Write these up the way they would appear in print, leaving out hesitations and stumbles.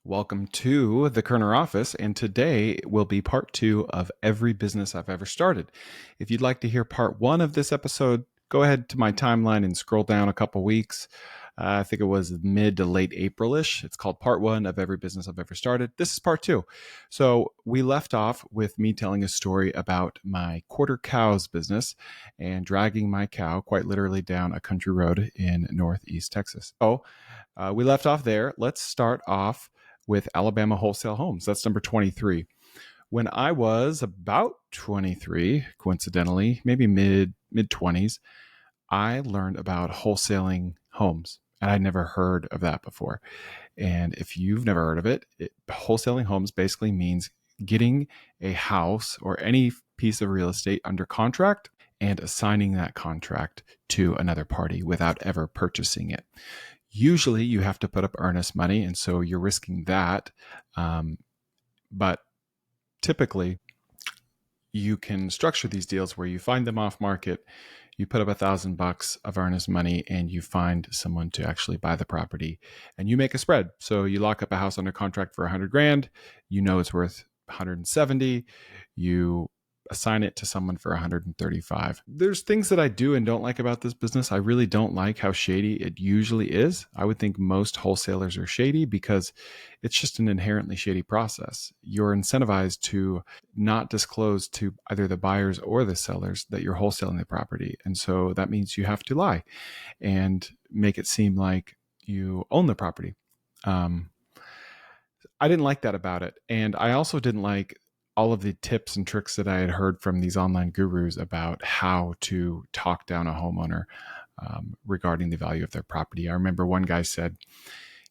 Welcome to the Kerner office, and today will be part two of Every Business I've Ever Started. If you'd like to hear part one of this episode, go ahead to my timeline and scroll down a couple weeks. I think it was mid to late April-ish. It's called part one of Every Business I've Ever Started. This is part two. So we left off with me telling a story about my quarter cows business and dragging my cow quite literally down a country road in Northeast Texas. We left off there. Let's start off with Alabama Wholesale Homes. That's number 23. When I was about 23, coincidentally, maybe mid 20s, I learned about wholesaling homes. And I'd never heard of that before. And if you've never heard of wholesaling homes basically means getting a house or any piece of real estate under contract and assigning that contract to another party without ever purchasing it. Usually you have to put up earnest money, and so you're risking that. But typically you can structure these deals where you find them off market, you put up $1,000 of earnest money, and you find someone to actually buy the property, and you make a spread. So you lock up a house under contract for $100,000. You know it's worth 170. You assign it to someone for 135. There's things that I do and don't like about this business. I really don't like how shady it usually is. I would think most wholesalers are shady because it's just an inherently shady process. You're incentivized to not disclose to either the buyers or the sellers that you're wholesaling the property. And so that means you have to lie and make it seem like you own the property. I didn't like that about it. And I also didn't like all of the tips and tricks that I had heard from these online gurus about how to talk down a homeowner regarding the value of their property. I remember one guy said,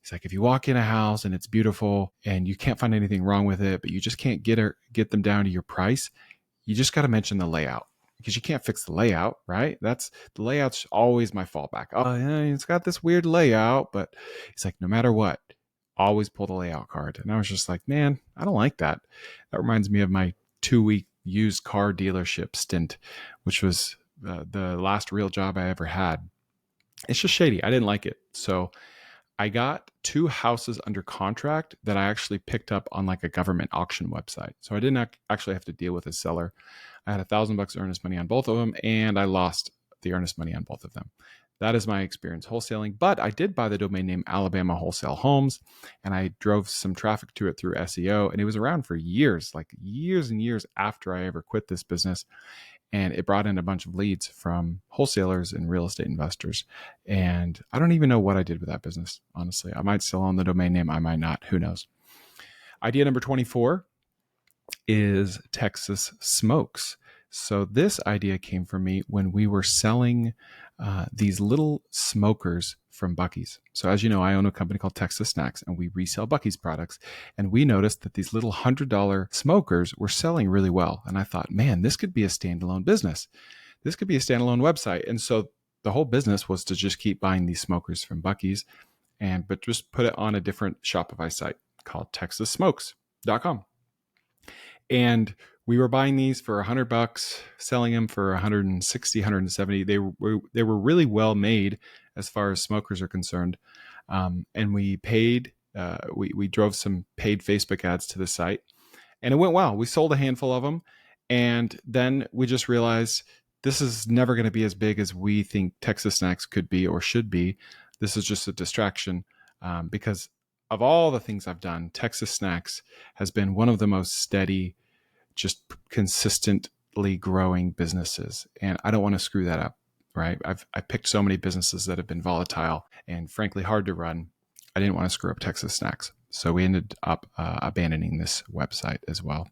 he's like, if you walk in a house and it's beautiful and you can't find anything wrong with it, but you just can't get them down to your price, you just got to mention the layout, because you can't fix the layout, right? The layout's always my fallback. Oh, yeah, it's got this weird layout, but it's like, no matter what, always pull the layout card. And I was just like, man, I don't like that. That reminds me of my 2-week used car dealership stint, which was the last real job I ever had. It's just shady. I didn't like it. So I got 2 houses under contract that I actually picked up on like a government auction website. So I didn't actually have to deal with a seller. I had $1,000 earnest money on both of them, and I lost the earnest money on both of them. That is my experience wholesaling. But I did buy the domain name Alabama Wholesale Homes, and I drove some traffic to it through SEO, and it was around for years, like years and years after I ever quit this business. And it brought in a bunch of leads from wholesalers and real estate investors. And I don't even know what I did with that business, honestly. I might still own the domain name, I might not, who knows. Idea number 24 is Texas Smokes. So this idea came from me when we were selling these little smokers from Buc-ee's. So as you know, I own a company called Texas Snacks, and we resell Buc-ee's products. And we noticed that these little $100 smokers were selling really well. And I thought, man, this could be a standalone business. This could be a standalone website. And so the whole business was to just keep buying these smokers from Buc-ee's, but just put it on a different Shopify site called TexasSmokes.com. And we were buying these for $100, selling them for 160, 170. They were really well made as far as smokers are concerned. And we paid, we drove some paid Facebook ads to the site, and it went well. We sold a handful of them. And then we just realized this is never going to be as big as we think Texas Snacks could be or should be. This is just a distraction because of all the things I've done, Texas Snacks has been one of the most steady, just consistently growing businesses. And I don't want to screw that up, right? I picked so many businesses that have been volatile and frankly hard to run. I didn't want to screw up Texas Snacks. So we ended up abandoning this website as well.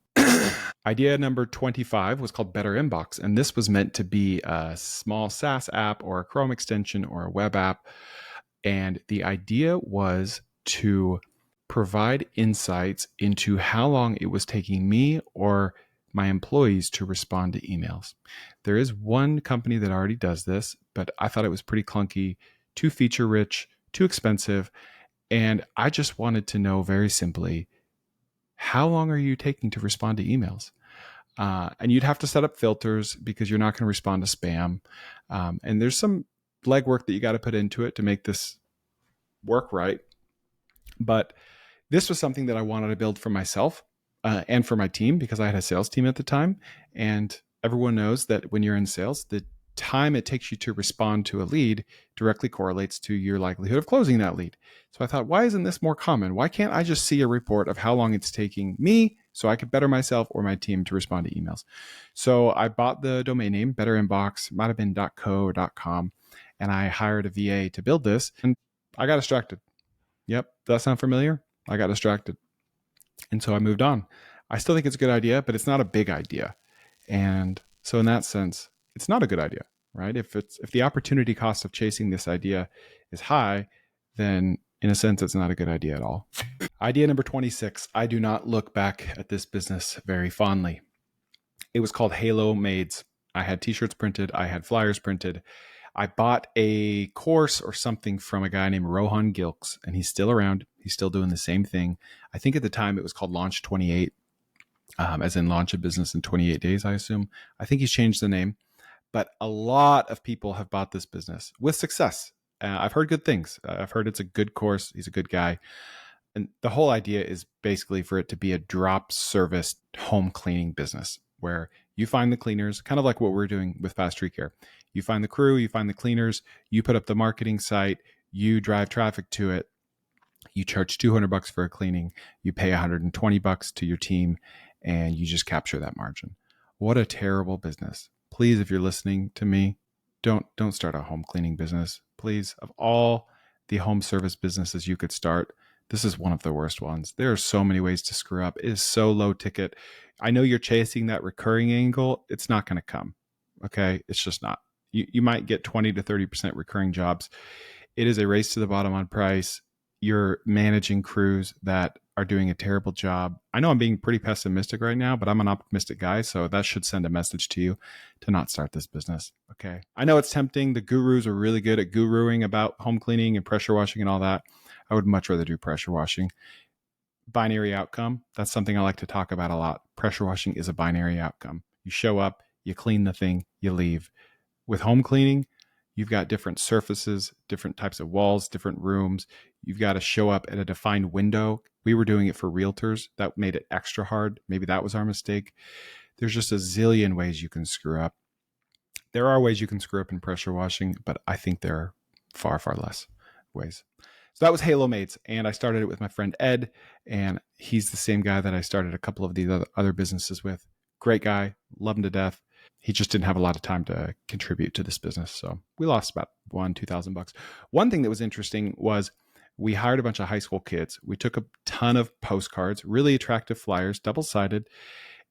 Idea number 25 was called Better Inbox. And this was meant to be a small SaaS app or a Chrome extension or a web app. And the idea was to provide insights into how long it was taking me or my employees to respond to emails. There is one company that already does this, but I thought it was pretty clunky, too feature rich, too expensive. And I just wanted to know very simply, how long are you taking to respond to emails? And you'd have to set up filters because you're not going to respond to spam. And there's some legwork that you got to put into it to make this work right. But This was something that I wanted to build for myself and for my team because I had a sales team at the time. And everyone knows that when you're in sales, the time it takes you to respond to a lead directly correlates to your likelihood of closing that lead. So I thought, why isn't this more common? Why can't I just see a report of how long it's taking me so I could better myself or my team to respond to emails? So I bought the domain name, Better Inbox, might have been .co or .com, and I hired a VA to build this, and I got distracted. Yep, does that sound familiar? I got distracted. And so I moved on. I still think it's a good idea, but it's not a big idea. And so in that sense, it's not a good idea, right? If the opportunity cost of chasing this idea is high, then in a sense it's not a good idea at all. Idea number 26. I do not look back at this business very fondly. It was called Halo Maids. I had t-shirts printed, I had flyers printed. I bought a course or something from a guy named Rohan Gilks, and he's still around. He's still doing the same thing. I think at the time it was called Launch 28, as in launch a business in 28 days, I assume. I think he's changed the name, but a lot of people have bought this business with success. I've heard good things. I've heard it's a good course. He's a good guy. And the whole idea is basically for it to be a drop service home cleaning business where you find the cleaners, kind of like what we're doing with Fast Tree Care. You find the crew, you find the cleaners, you put up the marketing site, you drive traffic to it, you charge $200 for a cleaning, you pay $120 to your team, and you just capture that margin. What a terrible business. Please, if you're listening to me, don't start a home cleaning business. Please, of all the home service businesses you could start, this is one of the worst ones. There are so many ways to screw up. It is so low ticket. I know you're chasing that recurring angle. It's not going to come. Okay. It's just not. You might get 20 to 30% recurring jobs. It is a race to the bottom on price. You're managing crews that are doing a terrible job. I know I'm being pretty pessimistic right now, but I'm an optimistic guy. So that should send a message to you to not start this business. Okay. I know it's tempting. The gurus are really good at guruing about home cleaning and pressure washing and all that. I would much rather do pressure washing. Binary outcome. That's something I like to talk about a lot. Pressure washing is a binary outcome. You show up, you clean the thing, you leave. With home cleaning, you've got different surfaces, different types of walls, different rooms. You've got to show up at a defined window. We were doing it for realtors. That made it extra hard. Maybe that was our mistake. There's just a zillion ways you can screw up. There are ways you can screw up in pressure washing, but I think there are far, far less ways. So that was Halo Mates, and I started it with my friend Ed, and he's the same guy that I started a couple of these other businesses with. Great guy, love him to death. He just didn't have a lot of time to contribute to this business, so we lost about $2,000. One thing that was interesting was we hired a bunch of high school kids. We took a ton of postcards, really attractive flyers, double-sided,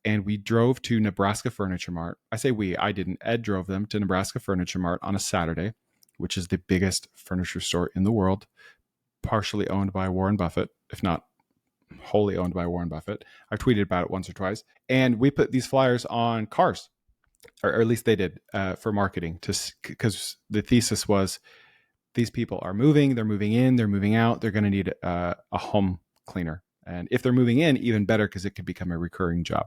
and we drove to Nebraska Furniture Mart. I say we, I didn't. Ed drove them to Nebraska Furniture Mart on a Saturday, which is the biggest furniture store in the world, partially owned by Warren Buffett, if not wholly owned by Warren Buffett. I've tweeted about it once or twice. And we put these flyers on cars, or at least they did, for marketing, because the thesis was these people are moving, they're moving in, they're moving out, they're going to need a home cleaner. And if they're moving in, even better, because it could become a recurring job.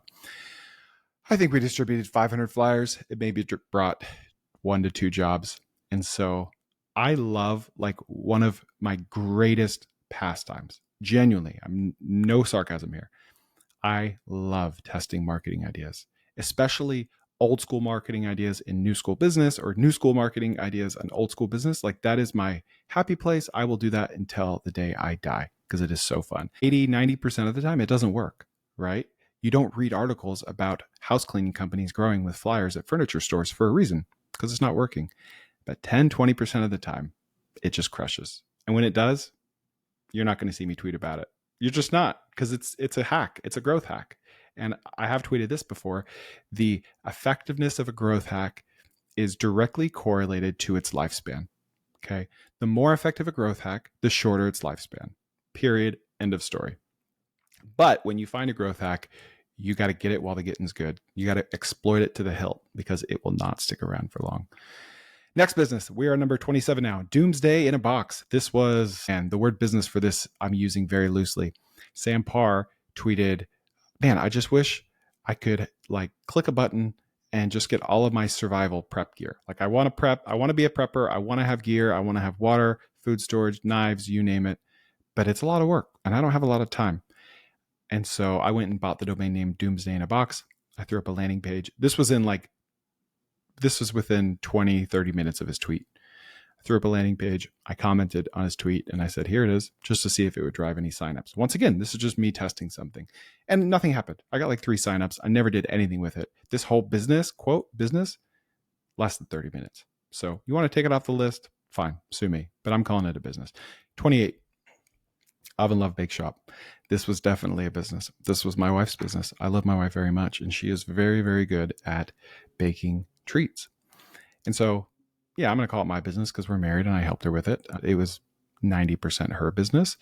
I think we distributed 500 flyers. It maybe brought 1 to 2 jobs. And so I love, like, one of my greatest pastimes. Genuinely, I'm no sarcasm here. I love testing marketing ideas, especially old school marketing ideas in new school business, or new school marketing ideas in old school business. Like, that is my happy place. I will do that until the day I die because it is so fun. 80-90% of the time, it doesn't work, right? You don't read articles about house cleaning companies growing with flyers at furniture stores for a reason, because it's not working. But 10-20% of the time, it just crushes. And when it does, you're not going to see me tweet about it. You're just not, because it's a hack. It's a growth hack. And I have tweeted this before. The effectiveness of a growth hack is directly correlated to its lifespan. Okay. The more effective a growth hack, the shorter its lifespan. Period. End of story. But when you find a growth hack, you got to get it while the getting's good. You got to exploit it to the hilt, because it will not stick around for long. Next business, we are number 27 now. Doomsday in a Box. This was, and the word business for this I'm using very loosely. Sam Parr tweeted, man, I just wish I could, like, click a button and just get all of my survival prep gear. Like, I want to prep. I want to be a prepper. I want to have gear. I want to have water, food storage, knives, you name it. but it's a lot of work and I don't have a lot of time. And so I went and bought the domain name Doomsday in a Box. I threw up a landing page. This was within 20, 30 minutes of his tweet. I threw up a landing page. I commented on his tweet and I said, here it is, just to see if it would drive any signups. Once again, this is just me testing something. And nothing happened. I got like 3 signups. I never did anything with it. This whole business, quote, business, less than 30 minutes. So you want to take it off the list? Fine, sue me. But I'm calling it a business. 28. Oven Love Bake Shop. This was definitely a business. This was my wife's business. I love my wife very much, and she is very, very good at baking treats. And so, yeah, I'm going to call it my business because we're married and I helped her with it. It was 90% her business.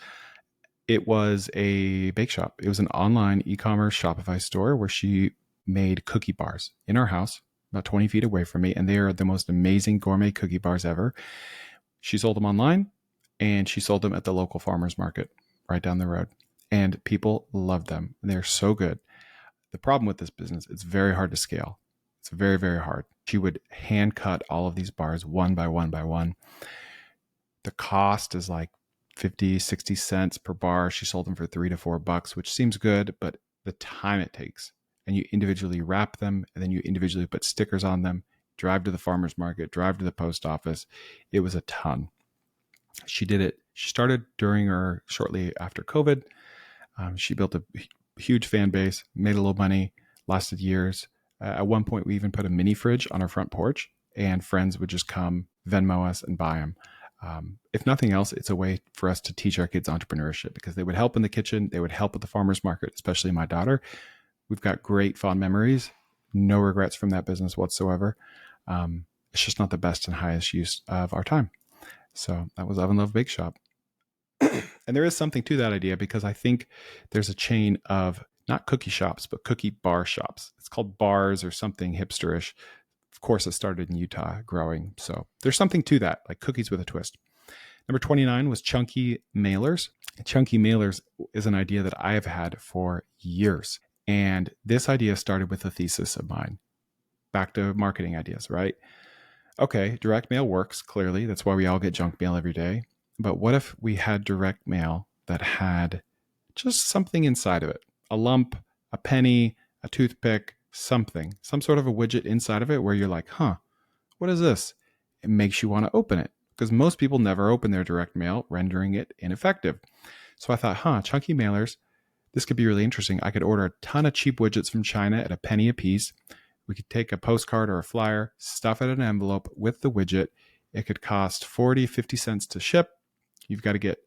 It was a bake shop. It was an online e-commerce Shopify store where she made cookie bars in our house, about 20 feet away from me, and they are the most amazing gourmet cookie bars ever. She sold them online, and she sold them at the local farmer's market right down the road. And people loved them. They're so good. The problem with this business, it's very hard to scale. It's very, very hard. She would hand cut all of these bars one by one by one. The cost is like 50, 60 cents per bar. She sold them for $3 to $4, which seems good, but the time it takes, and you individually wrap them, and then you individually put stickers on them, drive to the farmer's market, drive to the post office. It was a ton. She did it. She started during or shortly after COVID. She built a huge fan base, made a little money, lasted years. At one point, we even put a mini fridge on our front porch, and friends would just come Venmo us and buy them. If nothing else, it's a way for us to teach our kids entrepreneurship because they would help in the kitchen. They would help at the farmer's market, especially my daughter. We've got great fond memories. No regrets from that business whatsoever. It's just not the best and highest use of our time. So that was Oven Love Bake Shop. And there is something to that idea because I think there's a chain of not cookie shops, but cookie bar shops. It's called Bars or something hipsterish. Of course, it started in Utah growing. So there's something to that, like cookies with a twist. Number 29 was Chunky Mailers. Chunky Mailers is an idea that I have had for years. And this idea started with a thesis of mine. Back to marketing ideas, right? Okay, direct mail works, clearly. That's why we all get junk mail every day. But what if we had direct mail that had just something inside of it? A lump, a penny, a toothpick, something, some sort of a widget inside of it where you're like, what is this? It makes you want to open it because most people never open their direct mail, rendering it ineffective. So I thought, Chunky Mailers, this could be really interesting. I could order a ton of cheap widgets from China at a penny a piece. We could take a postcard or a flyer, stuff it in an envelope with the widget. It could cost 40, 50 cents to ship. You've got to get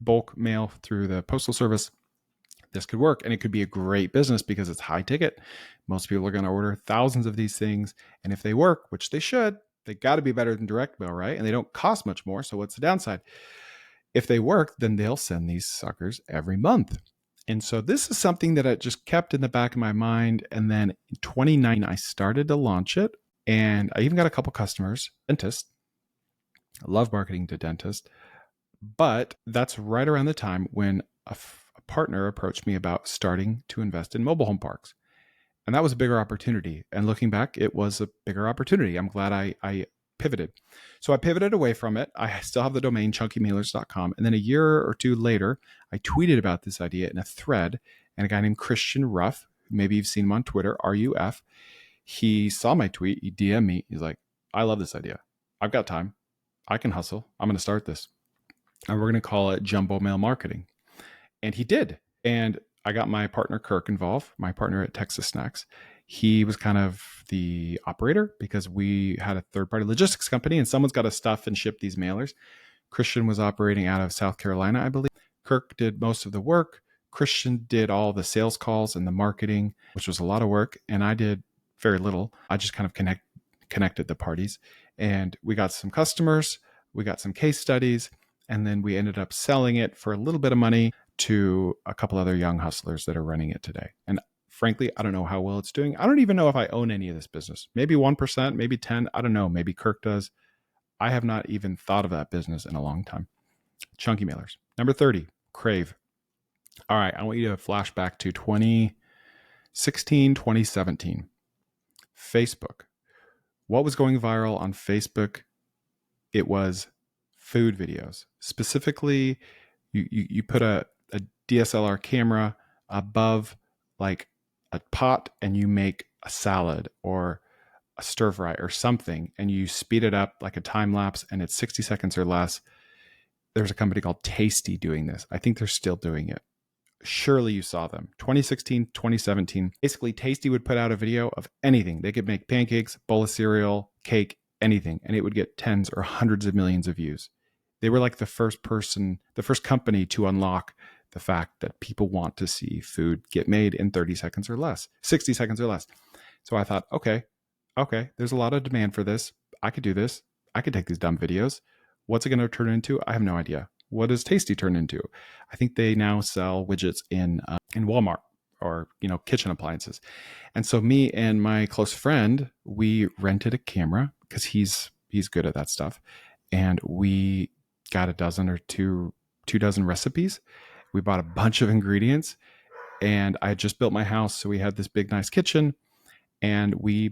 bulk mail through the postal service. This could work, and it could be a great business because it's high ticket. Most people are going to order thousands of these things, and if they work, which they should, they got to be better than direct mail, right? And they don't cost much more, so what's the downside? If they work, then they'll send these suckers every month. And so this is something that I just kept in the back of my mind. And then in 2019, I started to launch it. And I even got a couple customers, dentists. I love marketing to dentists. But that's right around the time when a partner approached me about starting to invest in mobile home parks. And that was a bigger opportunity. And looking back, it was a bigger opportunity. I'm glad I pivoted. So I pivoted away from it. I still have the domain chunkymailers.com. And then a year or two later, I tweeted about this idea in a thread. And a guy named Christian Ruff, maybe you've seen him on Twitter, RUF, he saw my tweet. He DM'd me. He's like, I love this idea. I've got time. I can hustle. I'm going to start this. And we're going to call it Jumbo Mail Marketing. And he did. And I got my partner Kirk involved, my partner at Texas Snacks. He was kind of the operator because we had a third-party logistics company and someone's got to stuff and ship these mailers. Christian was operating out of South Carolina, I believe. Kirk did most of the work. Christian did all the sales calls and the marketing, which was a lot of work. And I did very little. I just kind of connected the parties. And we got some customers. We got some case studies. And then we ended up selling it for a little bit of money to a couple other young hustlers that are running it today. And frankly, I don't know how well it's doing. I don't even know if I own any of this business. Maybe 1%, maybe 10. I don't know. Maybe Kirk does. I have not even thought of that business in a long time. Chunky Mailers. Number 30, Crave. All right. I want you to flash back to 2016, 2017. Facebook. What was going viral on Facebook? It was food videos, specifically You put a DSLR camera above like a pot and you make a salad or a stir fry or something, and you speed it up like a time lapse and it's 60 seconds or less. There's a company called Tasty doing this. I think they're still doing it. Surely you saw them. 2016, 2017. Basically, Tasty would put out a video of anything. They could make pancakes, bowl of cereal, cake, anything, and it would get tens or hundreds of millions of views. They were like the first company to unlock the fact that people want to see food get made in 30 seconds or less, 60 seconds or less. So I thought, okay, there's a lot of demand for this. I could do this. I could take these dumb videos. What's it going to turn into? I have no idea. What does Tasty turn into? I think they now sell widgets in Walmart or kitchen appliances. And so me and my close friend, we rented a camera because he's good at that stuff, and we got a dozen or two dozen recipes. We bought a bunch of ingredients, and I had just built my house, so we had this big nice kitchen, and we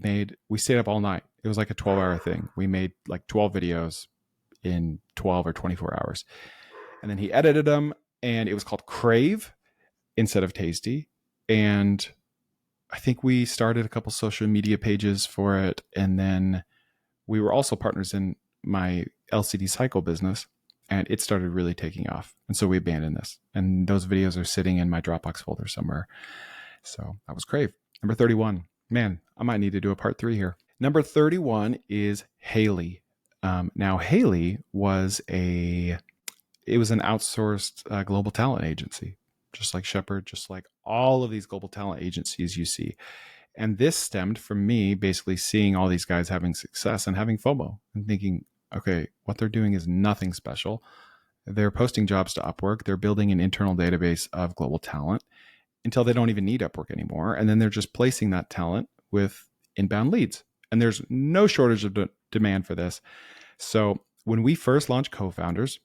stayed up all night. It was like a 12-hour thing. We made like 12 videos in 12 or 24 hours. And then he edited them, and it was called Crave instead of Tasty. And I think we started a couple social media pages for it. And then we were also partners in my LCD Cycle business, and it started really taking off. And so we abandoned this. And those videos are sitting in my Dropbox folder somewhere. So that was Crave. Number 31. Man, I might need to do a part 3 here. Number 31 is Haley. Now, Haley was an outsourced global talent agency, just like Shepherd, just like all of these global talent agencies you see. And this stemmed from me basically seeing all these guys having success and having FOMO and thinking, okay, what they're doing is nothing special. They're posting jobs to Upwork. They're building an internal database of global talent until they don't even need Upwork anymore. And then they're just placing that talent with inbound leads. And there's no shortage of demand for this. So when we first launched Co-Founders,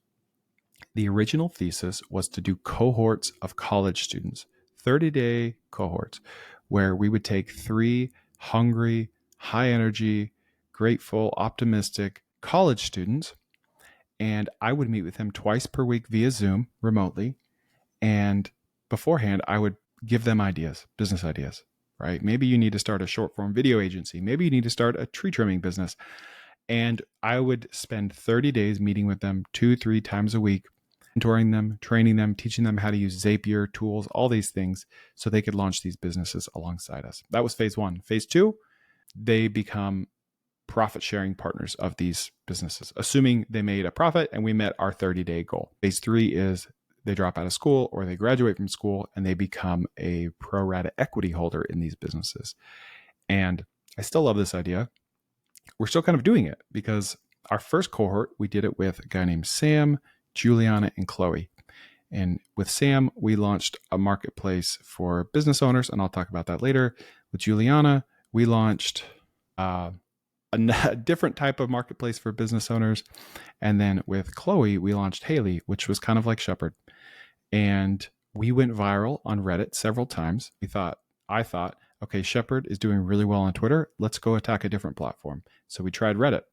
the original thesis was to do cohorts of college students, 30-day cohorts, where we would take 3 hungry, high energy, grateful, optimistic college students, and I would meet with them twice per week via Zoom remotely. And beforehand, I would give them ideas, business ideas, right? Maybe you need to start a short form video agency. Maybe you need to start a tree trimming business. And I would spend 30 days meeting with them 2-3 times a week, mentoring them, training them, teaching them how to use Zapier tools, all these things, so they could launch these businesses alongside us. That was phase 1. Phase 2, they become profit sharing partners of these businesses, assuming they made a profit and we met our 30-day goal. Phase 3 is they drop out of school or they graduate from school and they become a pro rata equity holder in these businesses. And I still love this idea. We're still kind of doing it because our first cohort, we did it with a guy named Sam, Juliana, and Chloe. And with Sam, we launched a marketplace for business owners, and I'll talk about that later. With Juliana, we launched a different type of marketplace for business owners. And then with Chloe, we launched Haley, which was kind of like Shepherd. And we went viral on Reddit several times. I thought, okay, Shepherd is doing really well on Twitter. Let's go attack a different platform. So we tried Reddit,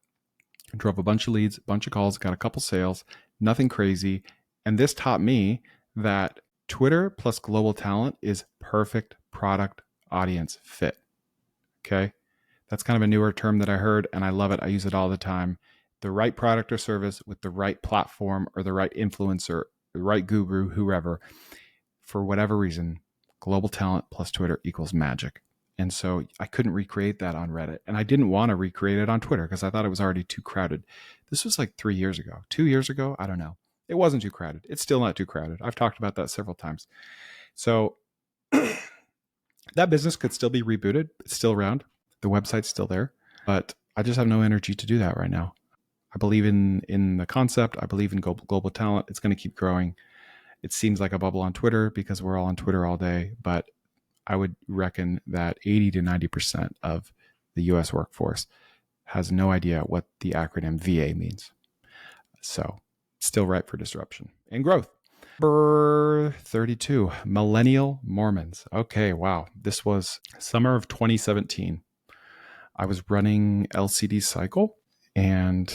drove a bunch of leads, a bunch of calls, got a couple sales, nothing crazy. And this taught me that Twitter plus global talent is perfect product audience fit. Okay. That's kind of a newer term that I heard, and I love it. I use it all the time. The right product or service with the right platform or the right influencer, the right guru, whoever, for whatever reason, global talent plus Twitter equals magic. And so I couldn't recreate that on Reddit. And I didn't want to recreate it on Twitter because I thought it was already too crowded. This was like 3 years ago, 2 years ago. I don't know. It wasn't too crowded. It's still not too crowded. I've talked about that several times. So that business could still be rebooted. It's still around. The website's still there, but I just have no energy to do that right now. I believe in the concept. I believe in global talent. It's going to keep growing. It seems like a bubble on Twitter because we're all on Twitter all day, but I would reckon that 80 to 90% of the US workforce has no idea what the acronym VA means. So still ripe for disruption and growth. Number 32, Millennial Mormons. Okay, wow. This was summer of 2017. I was running LCD Cycle, and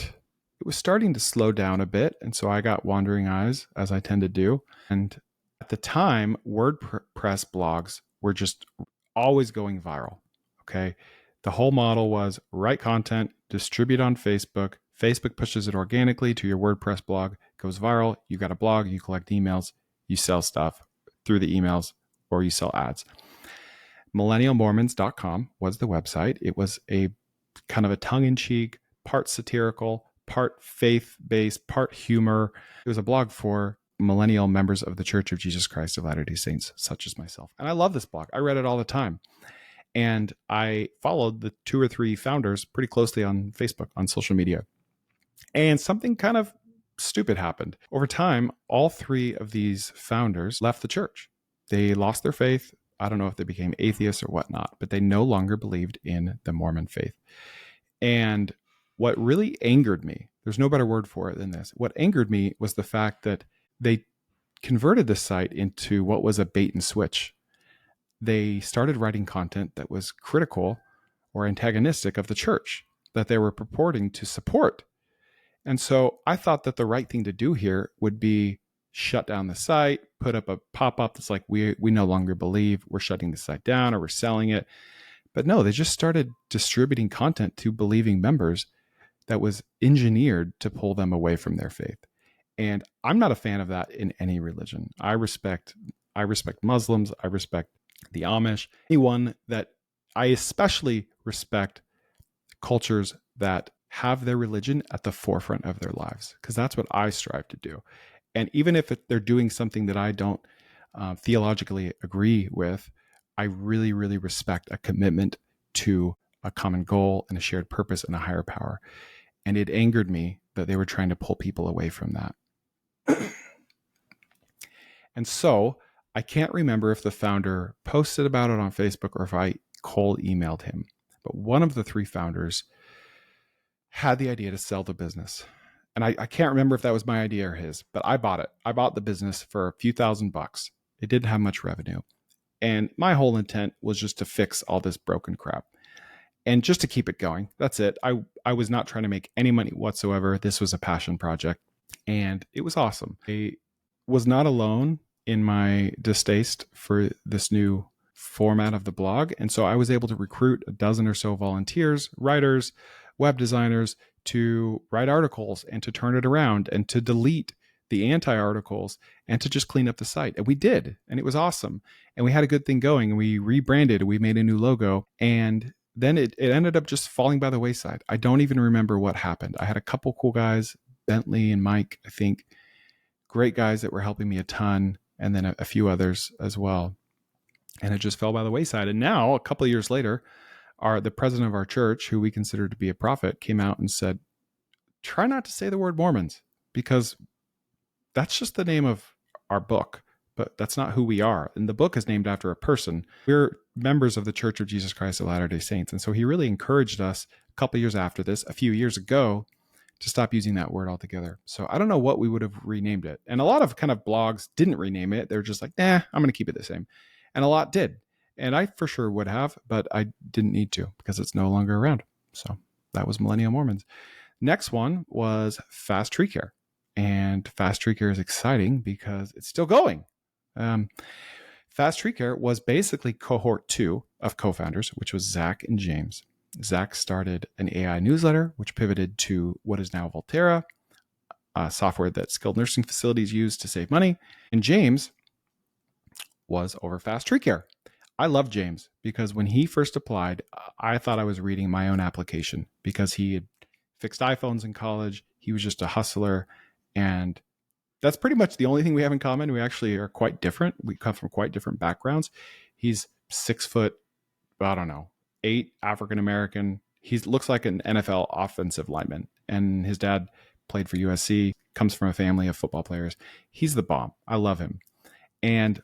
it was starting to slow down a bit. And so I got wandering eyes, as I tend to do. And at the time, WordPress blogs were just always going viral. Okay. The whole model was write content, distribute on Facebook. Facebook pushes it organically to your WordPress blog, goes viral. You got a blog, you collect emails, you sell stuff through the emails, or you sell ads. Millennialmormons.com was the website. It was a kind of a tongue-in-cheek, part satirical, part faith-based, part humor. It was a blog for millennial members of the Church of Jesus Christ of Latter-day Saints, such as myself. And I love this blog. I read it all the time. And I followed the 2 or 3 founders pretty closely on Facebook, on social media. And something kind of stupid happened. Over time, all 3 of these founders left the church. They lost their faith. I don't know if they became atheists or whatnot, but they no longer believed in the Mormon faith. And what really angered me, there's no better word for it than this. What angered me was the fact that they converted the site into what was a bait and switch. They started writing content that was critical or antagonistic of the church that they were purporting to support. And so I thought that the right thing to do here would be shut down the site, put up a pop-up that's like, we no longer believe, we're shutting the site down or we're selling it. But no, they just started distributing content to believing members that was engineered to pull them away from their faith. And I'm not a fan of that in any religion. I respect Muslims, I respect the Amish, anyone that I especially respect cultures that have their religion at the forefront of their lives, because that's what I strive to do. And even if they're doing something that I don't theologically agree with, I really, really respect a commitment to a common goal and a shared purpose and a higher power. And it angered me that they were trying to pull people away from that. And so I can't remember if the founder posted about it on Facebook or if I cold emailed him. But one of the 3 founders had the idea to sell the business. And I can't remember if that was my idea or his, but I bought it. I bought the business for a few $1,000s. It didn't have much revenue. And my whole intent was just to fix all this broken crap and just to keep it going. That's it. I was not trying to make any money whatsoever. This was a passion project and it was awesome. I was not alone in my distaste for this new format of the blog. And so I was able to recruit a dozen or so volunteers, writers, web designers to write articles and to turn it around and to delete the anti-articles and to just clean up the site. And we did, and it was awesome. And we had a good thing going, and we rebranded, we made a new logo, and then it ended up just falling by the wayside. I don't even remember what happened. I had a couple cool guys, Bentley and Mike, I think, great guys that were helping me a ton, and then a few others as well. And it just fell by the wayside. And now, a couple of years later, the president of our church, who we consider to be a prophet, came out and said, try not to say the word Mormons, because that's just the name of our book, but that's not who we are. And the book is named after a person. We're members of the Church of Jesus Christ of Latter-day Saints. And so he really encouraged us a couple of years after this, a few years ago, to stop using that word altogether. So I don't know what we would have renamed it. And a lot of kind of blogs didn't rename it. They're just like, I'm going to keep it the same. And a lot did. And I for sure would have, but I didn't need to because it's no longer around. So that was Millennial Mormons. Next one was Fast Tree Care. And Fast Tree Care is exciting because it's still going. Fast Tree Care was basically cohort 2 of co-founders, which was Zach and James. Zach started an AI newsletter, which pivoted to what is now Volterra, software that skilled nursing facilities use to save money. And James was over Fast Tree Care. I love James because when he first applied, I thought I was reading my own application because he had fixed iPhones in college. He was just a hustler. And that's pretty much the only thing we have in common. We actually are quite different. We come from quite different backgrounds. He's 6 foot, 8, African-American. He looks like an NFL offensive lineman. And his dad played for USC, comes from a family of football players. He's the bomb. I love him. And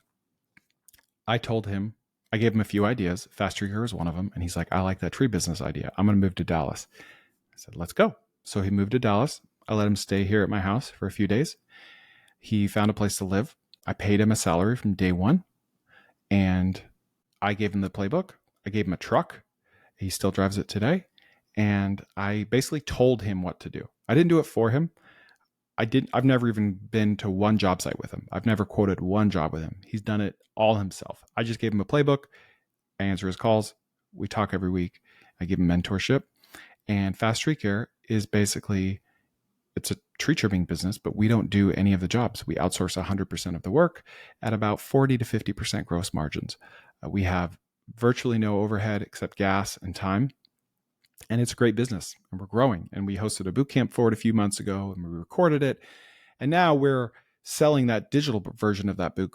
I gave him a few ideas. Fast Tree Care was one of them. And he's like, I like that tree business idea. I'm going to move to Dallas. I said, let's go. So he moved to Dallas. I let him stay here at my house for a few days. He found a place to live. I paid him a salary from day one. And I gave him the playbook. I gave him a truck. He still drives it today. And I basically told him what to do. I didn't do it for him. I've never even been to one job site with him. I've never quoted one job with him. He's done it all himself. I just gave him a playbook. I answer his calls. We talk every week. I give him mentorship. And Fast Tree Care is basically, it's a tree trimming business, but we don't do any of the jobs. We outsource 100% of the work at about 40 to 50% gross margins. We have virtually no overhead except gas and time. And it's a great business, and we're growing. And we hosted a boot camp for it a few months ago, and we recorded it. And now we're selling that digital version of that boot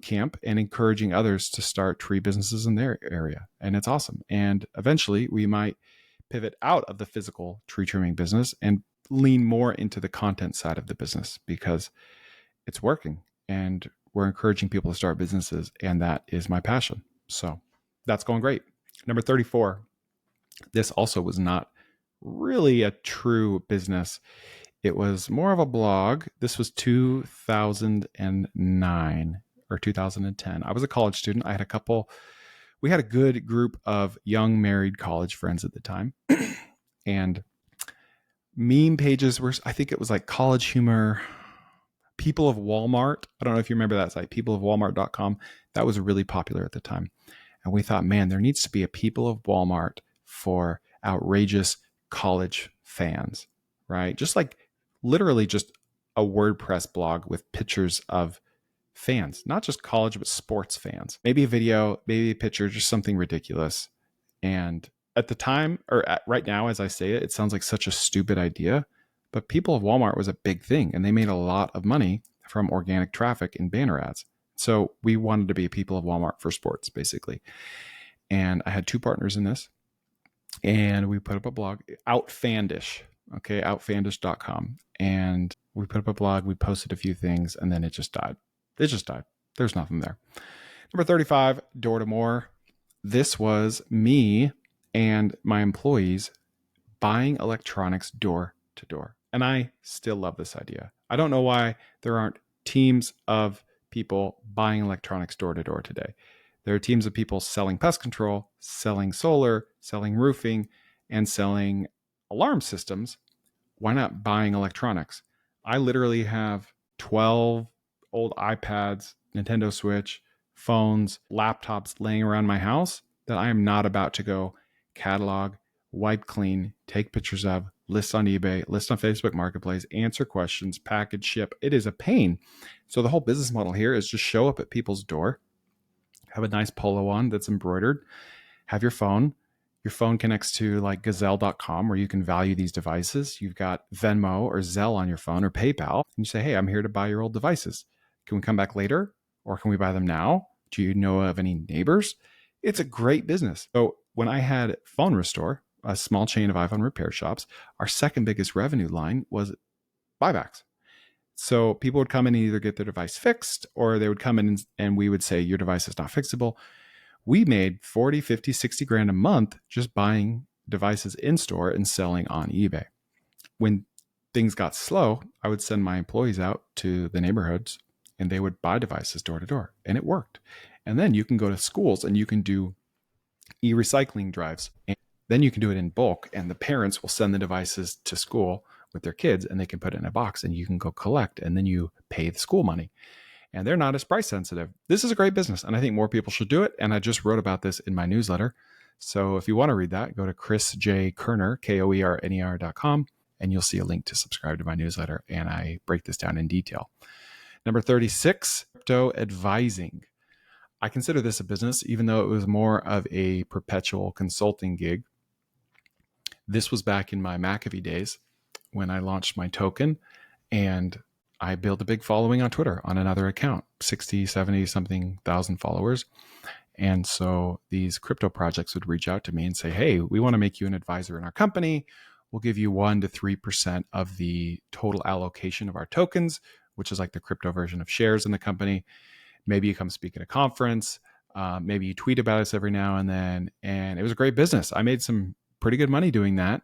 camp and encouraging others to start tree businesses in their area. And it's awesome. And eventually we might pivot out of the physical tree trimming business and lean more into the content side of the business because it's working and we're encouraging people to start businesses. And that is my passion. So that's going great. Number 34. This also was not really a true business. It was more of a blog. This was 2009 or 2010. I was a college student. We had a good group of young married college friends at the time. And meme pages were, I think it was like College Humor, People of Walmart. I don't know if you remember that site, peopleofwalmart.com. That was really popular at the time. And we thought, man, there needs to be a People of Walmart for outrageous college fans, right? Just like literally just a WordPress blog with pictures of fans, not just college, but sports fans. Maybe a video, maybe a picture, just something ridiculous. And at the time, right now, as I say it, it sounds like such a stupid idea, but People of Walmart was a big thing and they made a lot of money from organic traffic and banner ads. So we wanted to be People of Walmart for sports, basically. And I had two partners in this. And we put up a blog, Outfandish, okay, outfandish.com. And we put up a blog, we posted a few things, and then it just died. It just died. There's nothing there. Number 35, Door to More. This was me and my employees buying electronics door to door. And I still love this idea. I don't know why there aren't teams of people buying electronics door to door today. There are teams of people selling pest control, selling solar, selling roofing, and selling alarm systems. Why not buying electronics? I literally have 12 old iPads, Nintendo Switch, phones, laptops laying around my house that I am not about to go catalog, wipe clean, take pictures of, list on eBay, list on Facebook Marketplace, answer questions, package, ship. It is a pain. So the whole business model here is just show up at people's door, have a nice polo on that's embroidered, have your phone. Your phone connects to like gazelle.com where you can value these devices. You've got Venmo or Zelle on your phone or PayPal. And you say, hey, I'm here to buy your old devices. Can we come back later? Or can we buy them now? Do you know of any neighbors? It's a great business. So when I had Phone Restore, a small chain of iPhone repair shops, our second biggest revenue line was buybacks. So people would come in and either get their device fixed, or they would come in and we would say, your device is not fixable. We made 40, 50, 60 grand a month just buying devices in store and selling on eBay. When things got slow, I would send my employees out to the neighborhoods and they would buy devices door to door, and it worked. And then you can go to schools and you can do e-recycling drives. And then you can do it in bulk, and the parents will send the devices to school with their kids and they can put it in a box and you can go collect, and then you pay the school money. And they're not as price sensitive. This is a great business, and I think more people should do it. And I just wrote about this in my newsletter. So if you want to read that, go to chrisjkerner, KOERNER.com, and you'll see a link to subscribe to my newsletter. And I break this down in detail. Number 36, crypto advising. I consider this a business, even though it was more of a perpetual consulting gig. This was back in my McAfee days when I launched my token, and I built a big following on Twitter on another account, 60, 70 something thousand followers. And so these crypto projects would reach out to me and say, hey, we want to make you an advisor in our company. We'll give you 1% to 3% of the total allocation of our tokens, which is like the crypto version of shares in the company. Maybe you come speak at a conference. Maybe you tweet about us every now and then. And it was a great business. I made some pretty good money doing that,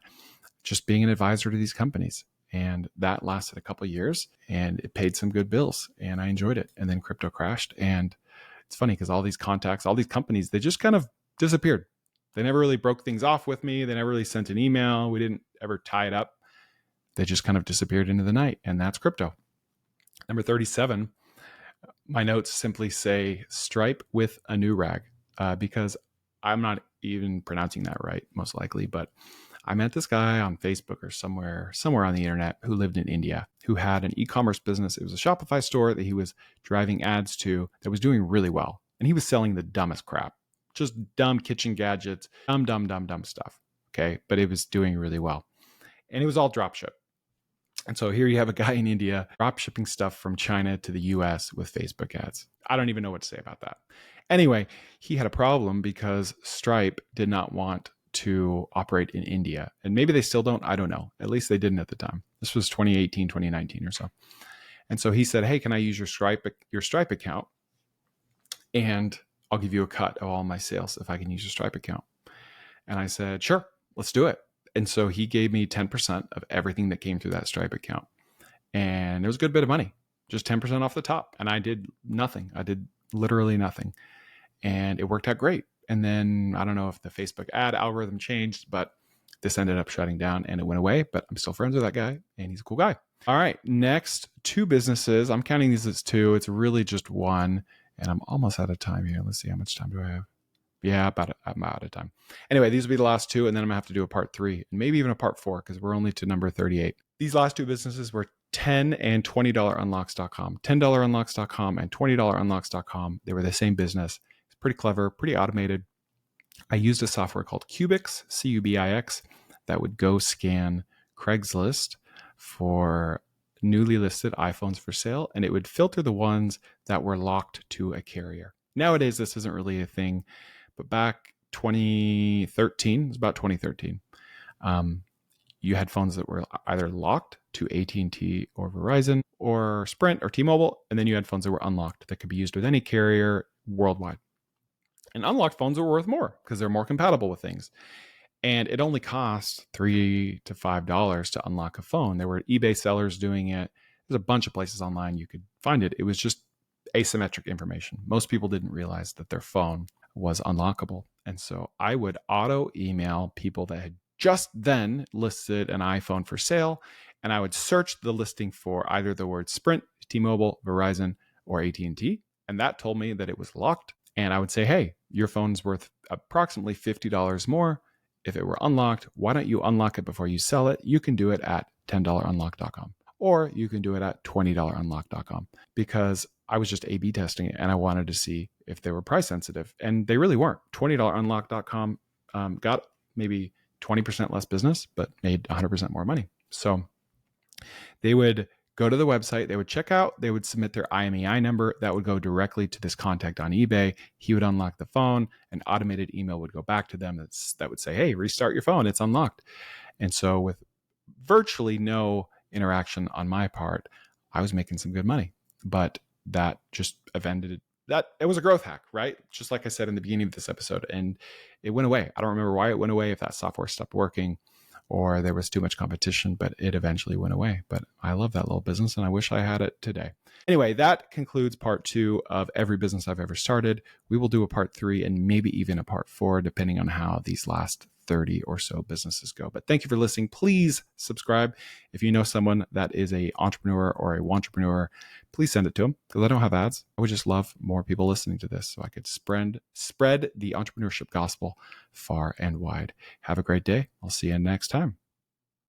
just being an advisor to these companies. And that lasted a couple of years and it paid some good bills and I enjoyed it. And then crypto crashed. And it's funny because all these contacts, all these companies, they just kind of disappeared. They never really broke things off with me. They never really sent an email. We didn't ever tie it up. they just kind of disappeared into the night, and that's crypto. Number 37, my notes simply say Stripe with Anurag, because I'm not even pronouncing that right, most likely, but I met this guy on Facebook or somewhere on the internet who lived in India, who had an e-commerce business. It was a Shopify store that he was driving ads to that was doing really well. And he was selling the dumbest crap, just dumb kitchen gadgets, dumb stuff. Okay. But it was doing really well. And it was all dropship. And so here you have a guy in India drop shipping stuff from China to the US with Facebook ads. I don't even know what to say about that. Anyway, he had a problem because Stripe did not want to operate in India. And maybe they still don't. I don't know. At least they didn't at the time. This was 2018, 2019 or so. And so he said, hey, can I use your Stripe account? And I'll give you a cut of all my sales if I can use your Stripe account. And I said, sure, let's do it. And so he gave me 10% of everything that came through that Stripe account. And it was a good bit of money, just 10% off the top. And I did nothing. I did literally nothing. And it worked out great. And then I don't know if the Facebook ad algorithm changed, but this ended up shutting down and it went away. But I'm still friends with that guy and he's a cool guy. All right, next, 2 businesses. I'm counting these as 2. It's really just one. And I'm almost out of time here. Let's see, how much time do I have? Yeah, I'm out of time. Anyway, these will be the last 2, and then I'm going to have to do a part 3 and maybe even a part 4 because we're only to number 38. These last 2 businesses were $10 and $20 unlocks.com. $10 unlocks.com and $20 unlocks.com. They were the same business. It's pretty clever, pretty automated. I used a software called Cubix, Cubix, that would go scan Craigslist for newly listed iPhones for sale, and it would filter the ones that were locked to a carrier. Nowadays, this isn't really a thing, but back 2013, it was about 2013, you had phones that were either locked to AT&T or Verizon or Sprint or T-Mobile, and then you had phones that were unlocked that could be used with any carrier worldwide. And unlocked phones are worth more because they're more compatible with things. And it only costs $3 to $5 to unlock a phone. There were eBay sellers doing it. There's a bunch of places online you could find it. It was just asymmetric information. Most people didn't realize that their phone was unlockable. And so I would auto email people that had just then listed an iPhone for sale. And I would search the listing for either the word Sprint, T-Mobile, Verizon, or AT&T. And that told me that it was locked. And I would say, hey, your phone's worth approximately $50 more. If it were unlocked, why don't you unlock it before you sell it? You can do it at $10unlock.com, or you can do it at $20unlock.com, because I was just A/B testing it and I wanted to see if they were price sensitive, and they really weren't. $20unlock.com got maybe 20% less business, but made 100% more money. So they would go to the website, they would check out, they would submit their IMEI number that would go directly to this contact on eBay. He would unlock the phone, an automated email would go back to them that would say, hey, restart your phone, it's unlocked. And so with virtually no interaction on my part, I was making some good money. But that just ended that. It was a growth hack, right? Just like I said in the beginning of this episode, and it went away. I don't remember why it went away, if that software stopped working or there was too much competition, but it eventually went away. But I love that little business and I wish I had it today. Anyway, that concludes part 2 of every business I've ever started. We will do a part 3 and maybe even a part 4, depending on how these last 30 or so businesses go. But thank you for listening. Please subscribe. If you know someone that is an entrepreneur or a wantrepreneur, please send it to them, because I don't have ads. I would just love more people listening to this so I could spread the entrepreneurship gospel far and wide. Have a great day. I'll see you next time.